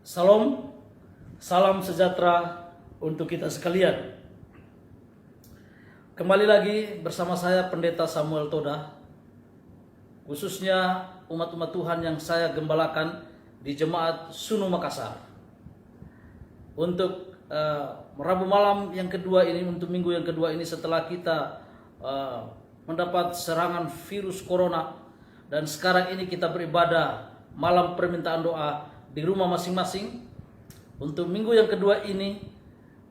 Salam, salam sejahtera untuk kita sekalian. Kembali lagi bersama saya Pendeta Samuel Toda, khususnya umat-umat Tuhan yang saya gembalakan di Jemaat Sunu Makassar. Untuk Rabu malam yang kedua ini, untuk minggu yang kedua ini setelah kita mendapat serangan virus corona, dan sekarang ini kita beribadah malam permintaan doa di rumah masing-masing. Untuk minggu yang kedua ini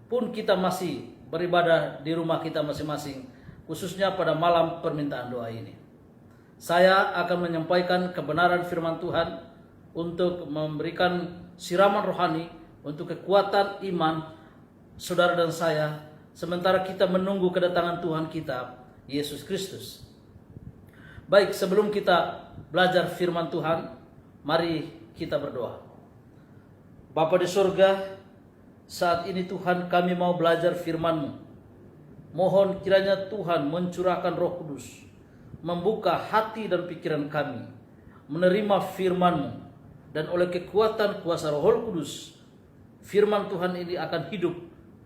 pun kita masih beribadah di rumah kita masing-masing, khususnya pada malam permintaan doa ini. Saya akan menyampaikan kebenaran firman Tuhan untuk memberikan siraman rohani untuk kekuatan iman saudara dan saya, sementara kita menunggu kedatangan Tuhan kita Yesus Kristus. Baik, sebelum kita belajar firman Tuhan, mari kita berdoa. Bapa di surga, saat ini Tuhan kami mau belajar firman-Mu. Mohon kiranya Tuhan mencurahkan Roh Kudus, membuka hati dan pikiran kami, menerima firman-Mu, dan oleh kekuatan kuasa Roh Kudus, firman Tuhan ini akan hidup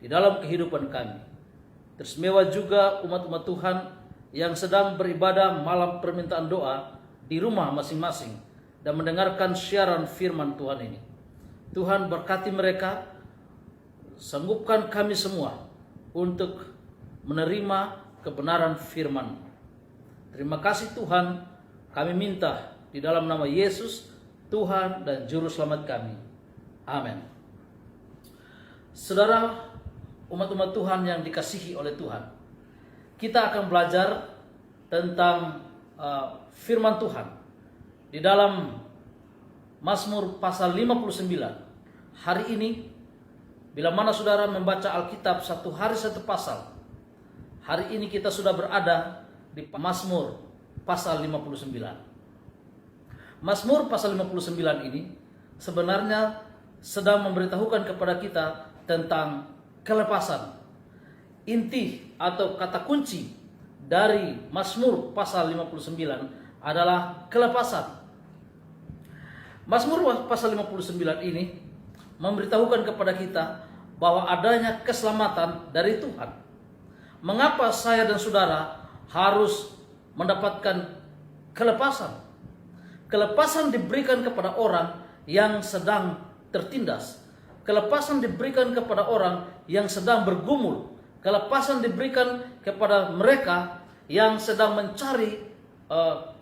di dalam kehidupan kami. Teristimewa juga umat-umat Tuhan yang sedang beribadah malam permintaan doa di rumah masing-masing dan mendengarkan siaran firman Tuhan ini. Tuhan berkati mereka, sanggupkan kami semua untuk menerima kebenaran firman. Terima kasih Tuhan, kami minta di dalam nama Yesus, Tuhan dan Juru Selamat kami. Amin. Saudara, umat-umat Tuhan yang dikasihi oleh Tuhan, kita akan belajar tentang firman Tuhan di dalam Mazmur pasal 59. Hari ini, bila mana saudara membaca Alkitab satu hari satu pasal, hari ini kita sudah berada di Mazmur pasal 59. Mazmur pasal 59 ini sebenarnya sedang memberitahukan kepada kita tentang kelepasan. Inti atau kata kunci dari Mazmur pasal 59 adalah kelepasan. Mazmur pasal 59 ini memberitahukan kepada kita bahwa adanya keselamatan dari Tuhan. Mengapa saya dan saudara harus mendapatkan kelepasan? Kelepasan diberikan kepada orang yang sedang tertindas. Kelepasan diberikan kepada orang yang sedang bergumul. Kelepasan diberikan kepada mereka yang sedang mencari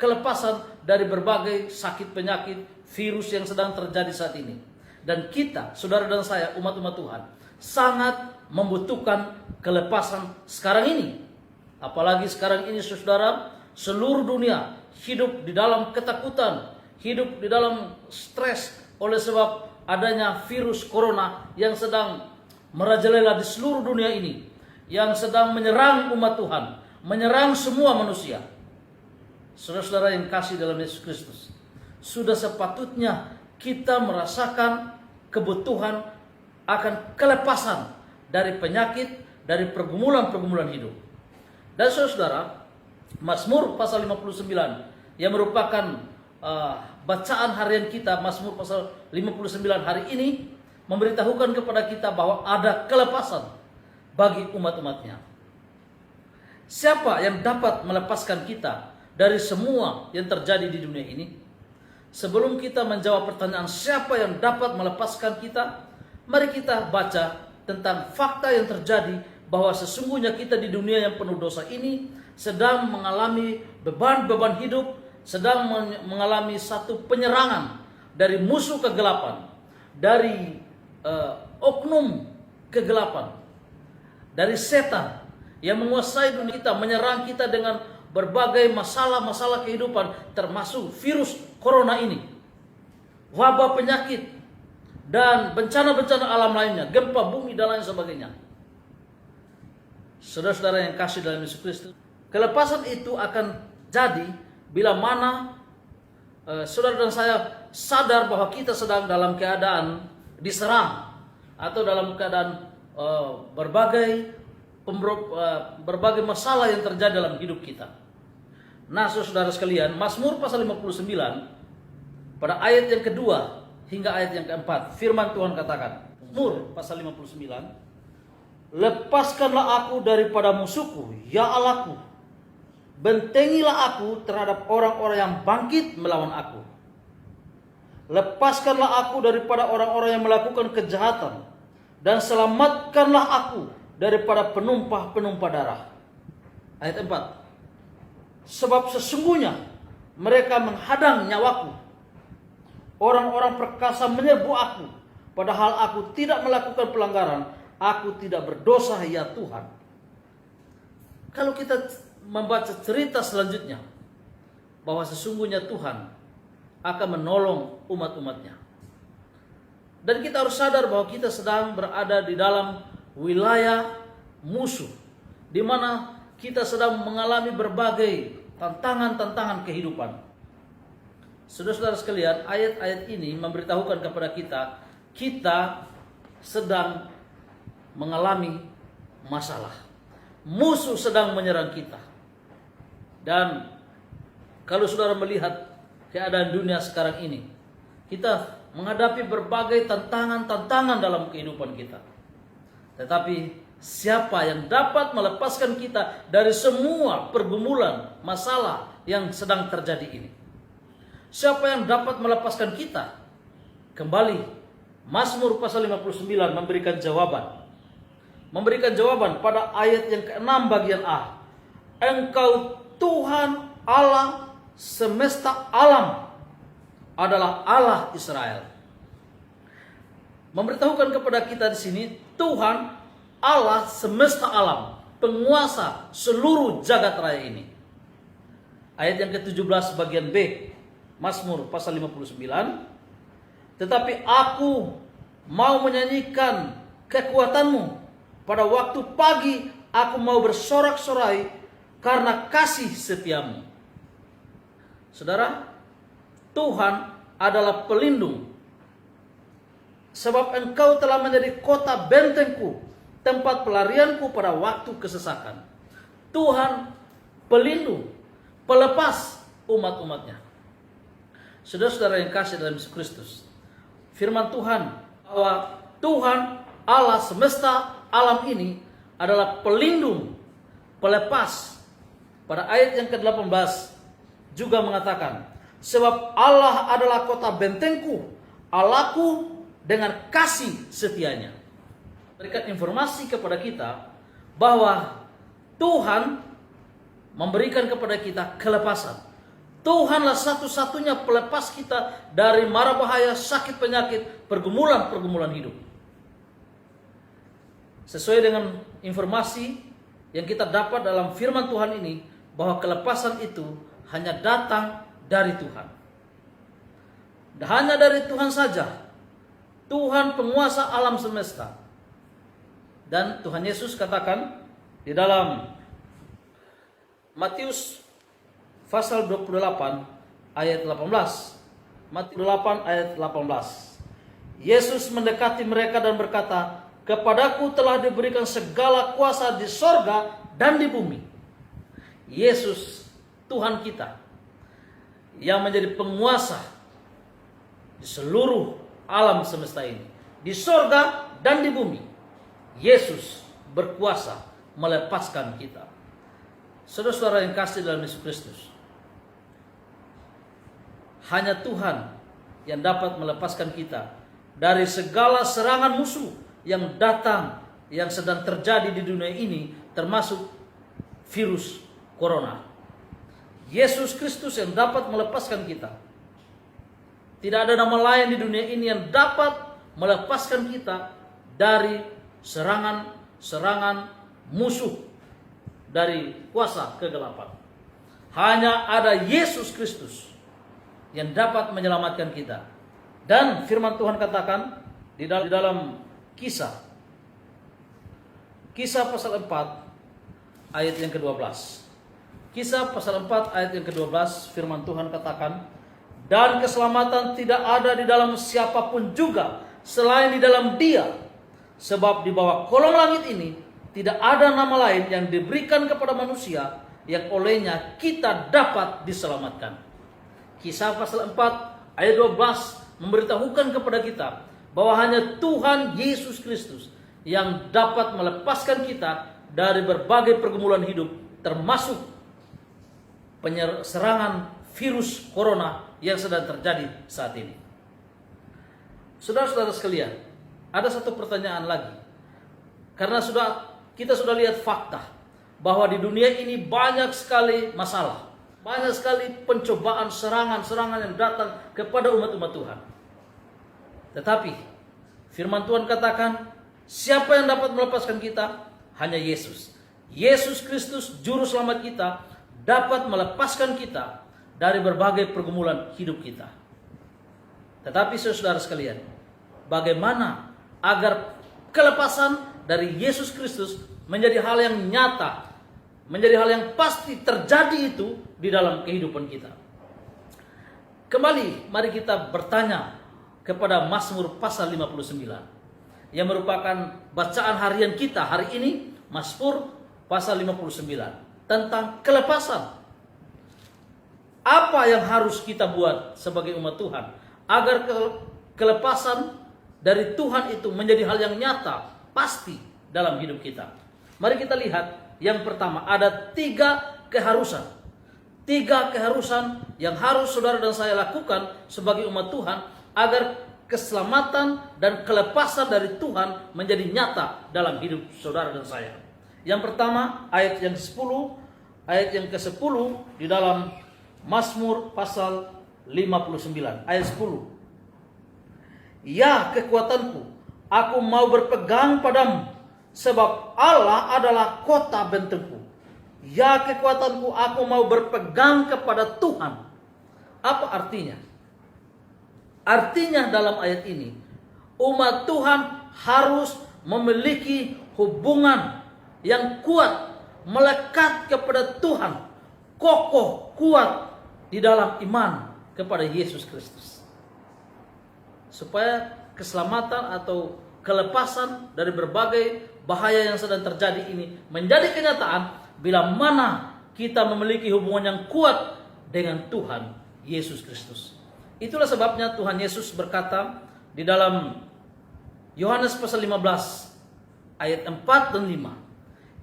kelepasan dari berbagai sakit penyakit, virus yang sedang terjadi saat ini. Dan kita, saudara dan saya, umat-umat Tuhan, sangat membutuhkan kelepasan sekarang ini. Apalagi sekarang ini saudara, seluruh dunia hidup di dalam ketakutan, hidup di dalam stres oleh sebab adanya virus corona yang sedang merajalela di seluruh dunia ini, yang sedang menyerang umat Tuhan, menyerang semua manusia. Saudara-saudara yang kasih dalam Yesus Kristus, sudah sepatutnya kita merasakan kebutuhan akan kelepasan dari penyakit, dari pergumulan-pergumulan hidup. Dan saudara, Mazmur pasal 59 yang merupakan bacaan harian kita, Mazmur pasal 59 hari ini memberitahukan kepada kita bahwa ada kelepasan bagi umat-umatnya. Siapa yang dapat melepaskan kita dari semua yang terjadi di dunia ini? Sebelum kita menjawab pertanyaan siapa yang dapat melepaskan kita, mari kita baca tentang fakta yang terjadi bahwa sesungguhnya kita di dunia yang penuh dosa ini sedang mengalami beban-beban hidup, sedang mengalami satu penyerangan dari musuh kegelapan, dari oknum kegelapan, dari setan yang menguasai dunia kita, menyerang kita dengan berbagai masalah-masalah kehidupan, termasuk virus corona ini, wabah penyakit, dan bencana-bencana alam lainnya, gempa bumi dan lain sebagainya. Saudara-saudara yang kasih dalam Yesus Kristus, kelepasan itu akan jadi bila mana saudara dan saya sadar bahwa kita sedang dalam keadaan diserang atau dalam keadaan berbagai masalah yang terjadi dalam hidup kita. Nah, saudara sekalian, Mazmur pasal 59 pada ayat yang kedua hingga ayat yang keempat. Firman Tuhan katakan, Mazmur pasal 59, lepaskanlah aku daripada musuhku, ya Allahku. Bentengilah aku terhadap orang-orang yang bangkit melawan aku. Lepaskanlah aku daripada orang-orang yang melakukan kejahatan, dan selamatkanlah aku daripada penumpah-penumpah darah. Ayat 4. Sebab sesungguhnya mereka menghadang nyawaku. Orang-orang perkasa menyerbu aku, padahal aku tidak melakukan pelanggaran. Aku tidak berdosa, ya Tuhan. Kalau kita membaca cerita selanjutnya, bahwa sesungguhnya Tuhan akan menolong umat-umatnya. Dan kita harus sadar bahwa kita sedang berada di dalam wilayah musuh, di mana kita sedang mengalami berbagai tantangan-tantangan kehidupan. Saudara-saudara sekalian, ayat-ayat ini memberitahukan kepada kita, kita sedang mengalami masalah. Musuh sedang menyerang kita. Dan kalau saudara melihat keadaan dunia sekarang ini, kita menghadapi berbagai tantangan-tantangan dalam kehidupan kita. Tetapi siapa yang dapat melepaskan kita dari semua pergumulan, masalah yang sedang terjadi ini? Siapa yang dapat melepaskan kita? Kembali, Mazmur pasal 59 memberikan jawaban. Memberikan jawaban pada ayat yang ke-6 bagian A. Engkau Tuhan Allah semesta alam, adalah Allah Israel. Memberitahukan kepada kita di sini, Tuhan Allah semesta alam, penguasa seluruh jagat raya ini. Ayat yang ke-17 bagian B, Mazmur pasal 59. Tetapi aku mau menyanyikan kekuatanmu. Pada waktu pagi aku mau bersorak-sorai karena kasih setiamu. Saudara, Tuhan adalah pelindung. Sebab engkau telah menjadi kota bentengku, tempat pelarianku pada waktu kesesakan. Tuhan pelindung, pelepas umat-umatnya. Saudara-saudara yang kasih dalam Yesus Kristus, firman Tuhan bahwa Tuhan Allah semesta alam ini adalah pelindung, pelepas. Pada ayat yang ke-18 juga mengatakan, sebab Allah adalah kota bentengku, Allahku dengan kasih setianya. Berikan informasi kepada kita bahwa Tuhan memberikan kepada kita kelepasan. Tuhanlah satu-satunya pelepas kita dari mara bahaya, sakit, penyakit, pergumulan-pergumulan hidup. Sesuai dengan informasi yang kita dapat dalam firman Tuhan ini, bahwa kelepasan itu hanya datang dari Tuhan. Dan hanya dari Tuhan saja. Tuhan penguasa alam semesta. Dan Tuhan Yesus katakan di dalam Matius pasal 28 ayat 18. Matius 8 ayat 18. Yesus mendekati mereka dan berkata, kepadaku telah diberikan segala kuasa di sorga dan di bumi. Yesus, Tuhan kita, yang menjadi penguasa di seluruh alam semesta ini, di sorga dan di bumi. Yesus berkuasa melepaskan kita. Saudara-saudara yang kasih dalam Yesus Kristus, hanya Tuhan yang dapat melepaskan kita dari segala serangan musuh yang datang, yang sedang terjadi di dunia ini, termasuk virus Corona. Yesus Kristus yang dapat melepaskan kita. Tidak ada nama lain di dunia ini yang dapat melepaskan kita dari serangan musuh, dari kuasa kegelapan. Hanya ada Yesus Kristus yang dapat menyelamatkan kita. Dan firman Tuhan katakan di dalam Kisah pasal 4 ayat yang ke-12. Kisah pasal 4 ayat yang ke-12, firman Tuhan katakan, dan keselamatan tidak ada di dalam siapapun juga selain di dalam Dia, sebab di bawah kolong langit ini tidak ada nama lain yang diberikan kepada manusia yang olehnya kita dapat diselamatkan. Kisah pasal 4 ayat 12 memberitahukan kepada kita bahwa hanya Tuhan Yesus Kristus yang dapat melepaskan kita dari berbagai pergumulan hidup, termasuk serangan virus corona yang sedang terjadi saat ini. Saudara-saudara sekalian, ada satu pertanyaan lagi. Karena kita sudah lihat fakta bahwa di dunia ini banyak sekali masalah, banyak sekali pencobaan, serangan-serangan yang datang kepada umat-umat Tuhan. Tetapi firman Tuhan katakan, siapa yang dapat melepaskan kita? Hanya Yesus. Yesus Kristus, juru selamat kita, dapat melepaskan kita dari berbagai pergumulan hidup kita. Tetapi saudara sekalian, bagaimana agar kelepasan dari Yesus Kristus menjadi hal yang nyata, menjadi hal yang pasti terjadi itu di dalam kehidupan kita? Kembali, mari kita bertanya kepada Mazmur pasal 59 yang merupakan bacaan harian kita hari ini, Mazmur pasal 59 tentang kelepasan. Apa yang harus kita buat sebagai umat Tuhan agar kelepasan dari Tuhan itu menjadi hal yang nyata, pasti dalam hidup kita? Mari kita lihat, yang pertama ada 3 keharusan. 3 keharusan yang harus saudara dan saya lakukan sebagai umat Tuhan agar keselamatan dan kelepasan dari Tuhan menjadi nyata dalam hidup saudara dan saya. Yang pertama, ayat yang ke-10 di dalam Mazmur pasal 59 ayat 10. Ya kekuatanku, aku mau berpegang padamu, sebab Allah adalah kota bentengku. Ya kekuatanku, aku mau berpegang kepada Tuhan. Apa artinya? Artinya dalam ayat ini, umat Tuhan harus memiliki hubungan yang kuat, melekat kepada Tuhan, kokoh, kuat di dalam iman kepada Yesus Kristus. Supaya keselamatan atau kelepasan dari berbagai bahaya yang sedang terjadi ini menjadi kenyataan bila mana kita memiliki hubungan yang kuat dengan Tuhan Yesus Kristus. Itulah sebabnya Tuhan Yesus berkata di dalam Yohanes pasal 15 ayat 4 dan 5.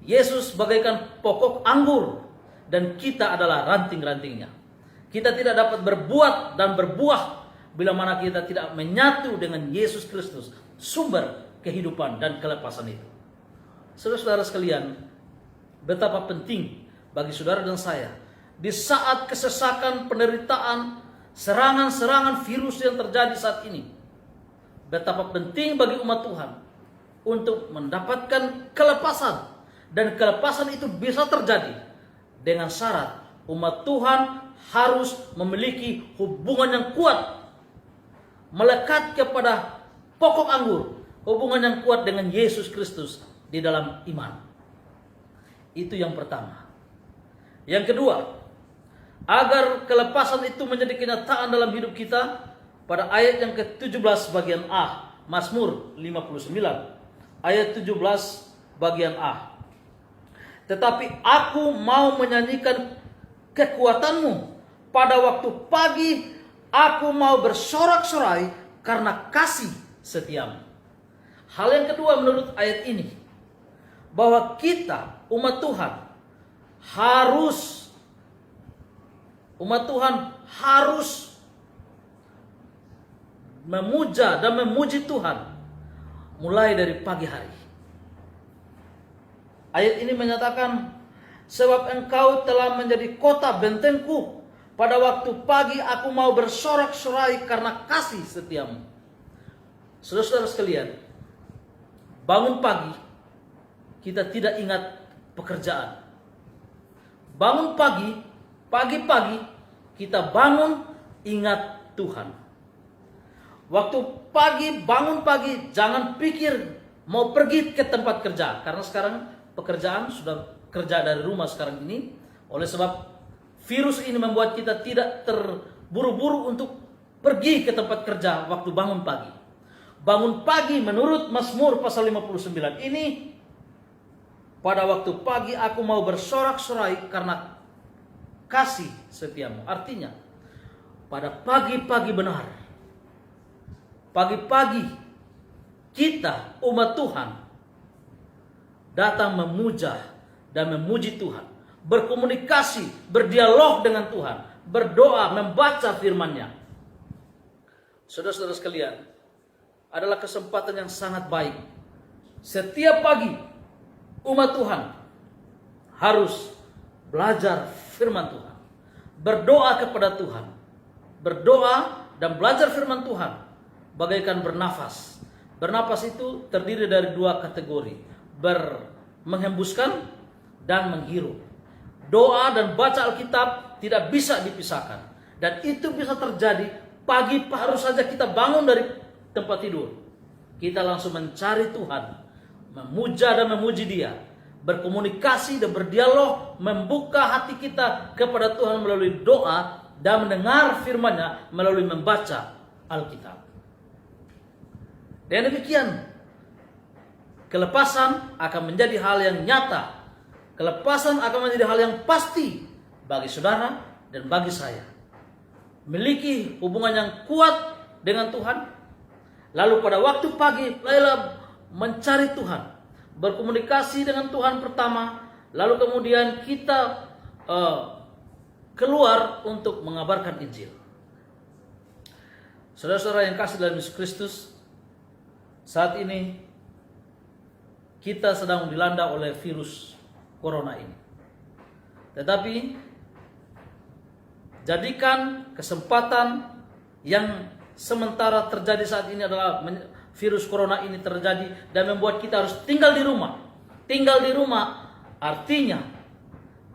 Yesus bagaikan pokok anggur dan kita adalah ranting-rantingnya. Kita tidak dapat berbuat dan berbuah bila mana kita tidak menyatu dengan Yesus Kristus, sumber kehidupan dan kelepasan itu. Saudara-saudara sekalian, betapa penting bagi saudara dan saya di saat kesesakan, penderitaan, serangan-serangan virus yang terjadi saat ini, betapa penting bagi umat Tuhan untuk mendapatkan kelepasan. Dan kelepasan itu bisa terjadi dengan syarat umat Tuhan harus memiliki hubungan yang kuat, melekat kepada pokok anggur, hubungan yang kuat dengan Yesus Kristus di dalam iman. Itu yang pertama. Yang kedua, agar kelepasan itu menjadi kenyataan dalam hidup kita, pada ayat yang ke-17 bagian A, Mazmur 59, ayat 17 bagian A. Tetapi aku mau menyanyikan kekuatanmu, pada waktu pagi aku mau bersorak-sorai karena kasih setiamu. Hal yang kedua menurut ayat ini, bahwa kita umat Tuhan harus memuja dan memuji Tuhan mulai dari pagi hari. Ayat ini menyatakan, sebab engkau telah menjadi kota bentengku, pada waktu pagi aku mau bersorak-sorai karena kasih setiamu. Saudara-saudara sekalian, bangun pagi kita tidak ingat pekerjaan. Bangun pagi-pagi kita bangun ingat Tuhan. Waktu bangun pagi jangan pikir mau pergi ke tempat kerja, karena sekarang pekerjaan sudah kerja dari rumah sekarang ini. Oleh sebab virus ini membuat kita tidak terburu-buru untuk pergi ke tempat kerja waktu bangun pagi. Bangun pagi menurut Mazmur pasal 59 ini, pada waktu pagi aku mau bersorak-sorai karena kasih setiamu. Artinya pada pagi-pagi benar pagi-pagi kita umat Tuhan datang memuja dan memuji Tuhan, berkomunikasi, berdialog dengan Tuhan, berdoa, membaca firman-Nya. Saudara-saudara sekalian, adalah kesempatan yang sangat baik. Setiap pagi umat Tuhan harus belajar firman Tuhan, berdoa kepada Tuhan. Berdoa dan belajar firman Tuhan bagaikan bernafas. Bernafas itu terdiri dari dua kategori, menghembuskan dan menghirup. Doa dan baca Alkitab tidak bisa dipisahkan, dan itu bisa terjadi pagi baru saja kita bangun dari tempat tidur. Kita langsung mencari Tuhan, memuja dan memuji Dia, berkomunikasi dan berdialog, membuka hati kita kepada Tuhan melalui doa dan mendengar firman-Nya melalui membaca Alkitab. Dan demikian, kelepasan akan menjadi hal yang nyata. Kelepasan akan menjadi hal yang pasti bagi saudara dan bagi saya. Memiliki hubungan yang kuat dengan Tuhan. Lalu pada waktu pagi, mulailah mencari Tuhan, berkomunikasi dengan Tuhan pertama. Lalu kemudian kita keluar untuk mengabarkan Injil. Saudara-saudara yang kasih dalam Yesus Kristus, saat ini kita sedang dilanda oleh virus corona ini. Tetapi jadikan kesempatan yang sementara terjadi saat ini adalah virus corona ini terjadi dan membuat kita harus tinggal di rumah. Tinggal di rumah artinya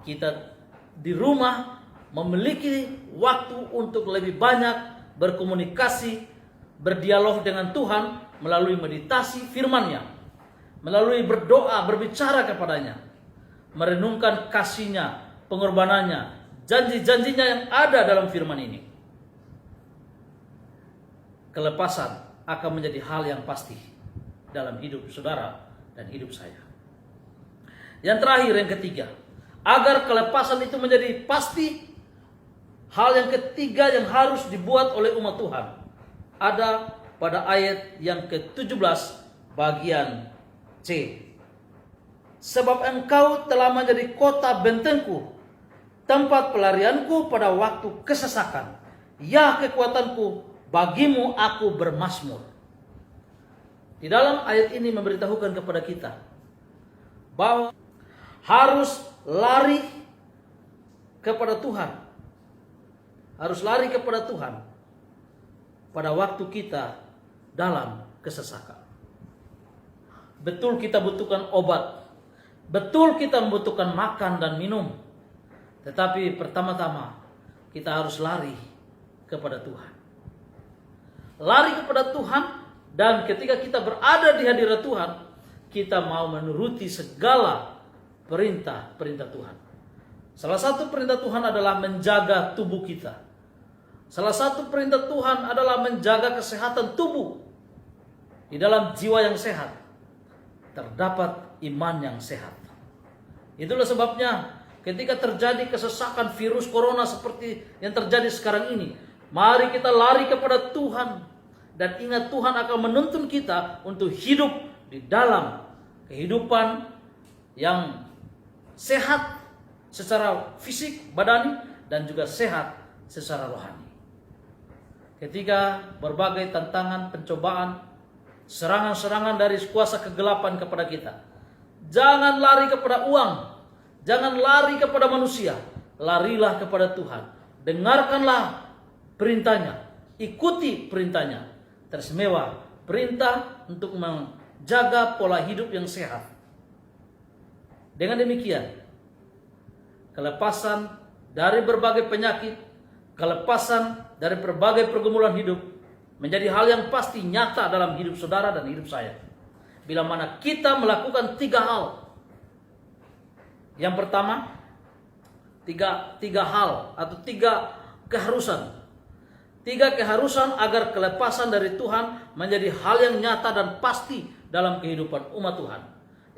kita di rumah memiliki waktu untuk lebih banyak berkomunikasi, berdialog dengan Tuhan melalui meditasi firman-Nya, melalui berdoa, berbicara kepadanya, merenungkan kasih-Nya, pengorbanannya, janji-janjinya yang ada dalam firman ini. Kelepasan akan menjadi hal yang pasti dalam hidup saudara dan hidup saya. Yang terakhir, yang ketiga, agar kelepasan itu menjadi pasti, hal yang ketiga yang harus dibuat oleh umat Tuhan ada pada ayat yang ke-17 bagian C. Sebab engkau telah menjadi kota bentengku, tempat pelarianku pada waktu kesesakan. Ya kekuatanku, bagimu aku bermazmur. Di dalam ayat ini memberitahukan kepada kita bahwa harus lari kepada Tuhan. Harus lari kepada Tuhan pada waktu kita dalam kesesakan. Betul kita butuhkan obat. Betul kita membutuhkan makan dan minum. Tetapi pertama-tama kita harus lari kepada Tuhan. Lari kepada Tuhan, dan ketika kita berada di hadirat Tuhan, kita mau menuruti segala perintah-perintah Tuhan. Salah satu perintah Tuhan adalah menjaga tubuh kita. Salah satu perintah Tuhan adalah menjaga kesehatan tubuh. Di dalam jiwa yang sehat terdapat iman yang sehat. Itulah sebabnya ketika terjadi kesesakan virus corona seperti yang terjadi sekarang ini, mari kita lari kepada Tuhan dan ingat Tuhan akan menuntun kita untuk hidup di dalam kehidupan yang sehat secara fisik, badani, dan juga sehat secara rohani. Ketika berbagai tantangan, pencobaan, serangan-serangan dari kuasa kegelapan kepada kita, jangan lari kepada uang, jangan lari kepada manusia, larilah kepada Tuhan. Dengarkanlah perintahnya, ikuti perintahnya. Teristimewa perintah untuk menjaga pola hidup yang sehat. Dengan demikian, kelepasan dari berbagai penyakit, kelepasan dari berbagai pergumulan hidup menjadi hal yang pasti nyata dalam hidup saudara dan hidup saya. Bila mana kita melakukan tiga hal. Yang pertama, tiga hal atau tiga keharusan. Tiga keharusan agar kelepasan dari Tuhan menjadi hal yang nyata dan pasti dalam kehidupan umat Tuhan.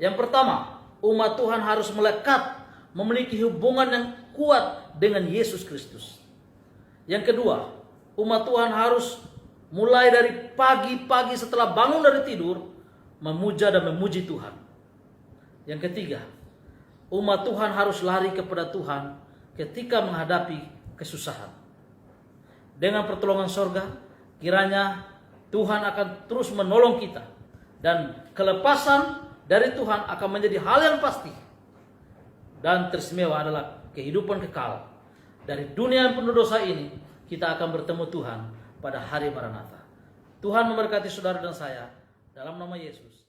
Yang pertama, umat Tuhan harus melekat, memiliki hubungan yang kuat dengan Yesus Kristus. Yang kedua, umat Tuhan harus mulai dari pagi-pagi setelah bangun dari tidur, memuja dan memuji Tuhan. Yang ketiga, umat Tuhan harus lari kepada Tuhan ketika menghadapi kesusahan. Dengan pertolongan sorga, kiranya Tuhan akan terus menolong kita. Dan kelepasan dari Tuhan akan menjadi hal yang pasti. Dan teristimewa adalah kehidupan kekal. Dari dunia yang penuh dosa ini, kita akan bertemu Tuhan pada hari Maranatha. Tuhan memberkati saudara dan saya. Dalam nama Yesus.